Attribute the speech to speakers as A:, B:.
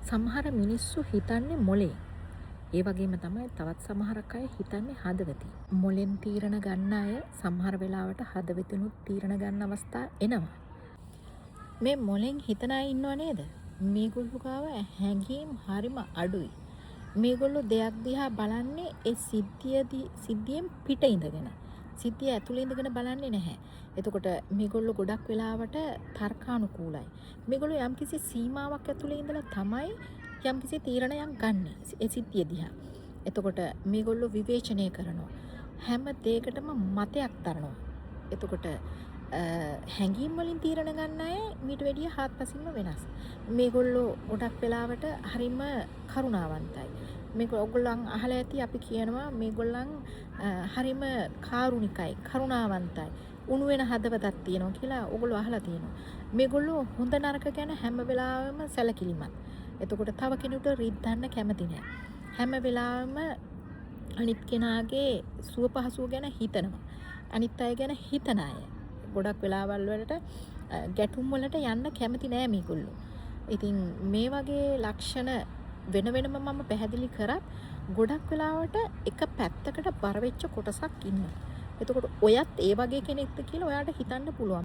A: සමහර මිනිස්සු හිතන්නේ මොලේ. ඒ වගේම තමයි තවත් සමහරක් අය හිතන්නේ හදවතින්. මොලෙන් තීරණ ගන්න අය සමහර වෙලාවට හදවතිනුත් තීරණ ගන්න අවස්ථා එනවා. මේ මොලෙන් හිතන අය ඉන්නව නේද? මේගොල්ලෝ ගාව හැඟීම් හරිම අඩුයි. මේගොල්ලෝ දෙයක් දිහා බලන්නේ ඒ සිද්ධියෙන් පිට ඉඳගෙන. සිද්ධිය ඇතුළේ ඉඳගෙන බලන්නේ නැහැ. එතකොට මේගොල්ලෝ ගොඩක් වෙලාවට තර්කානුකූලයි. මේගොල්ලෝ යම්කිසි සීමාවක් ඇතුළේ ඉඳලා තමයි යම්කිසි තීරණයක් ගන්න. ඒ සිද්ධිය දිහා. එතකොට මේගොල්ලෝ විවේචනය කරනවා. හැම දෙයකටම මතයක් දරනවා. එතකොට හැඟීම් වලින් තීරණ ගන්න අය මීට වැඩිය හාත්පසින්ම වෙනස්. මේගොල්ලෝ ගොඩක් වෙලාවට හරිම කරුණාවන්තයි. ඔයගොල්ලන් අහලා ඇති අපි කියනවා මේගොල්ලන් හරිම කාරුණිකයි, කරුණාවන්තයි. උණු වෙන හදවතක් තියෙනවා කියලා ඔයගොල්ලෝ අහලා තියෙනවා. මේගොල්ලෝ හොඳ නරක ගැන හැම වෙලාවෙම සැලකිලිමත්. එතකොට තව කෙනෙකුට රිද්දන්න කැමති නැහැ. හැම වෙලාවෙම අනිත් කෙනාගේ සුව පහසුව ගැන හිතනවා. අනිත් අය ගැන හිතන අය. ගොඩක් වෙලාවල් වලට ගැටුම් වලට යන්න කැමති නෑ මේගොල්ලෝ. ඉතින් මේ වගේ ලක්ෂණ වෙන වෙනම මම පැහැදිලි කරත් ගොඩක් වෙලාවට එක පැත්තකට බර වෙච්ච කොටසක් ඉන්නවා. එතකොට ඔයත් ඒ වගේ කෙනෙක්ද කියලා ඔයාට හිතන්න පුළුවන්.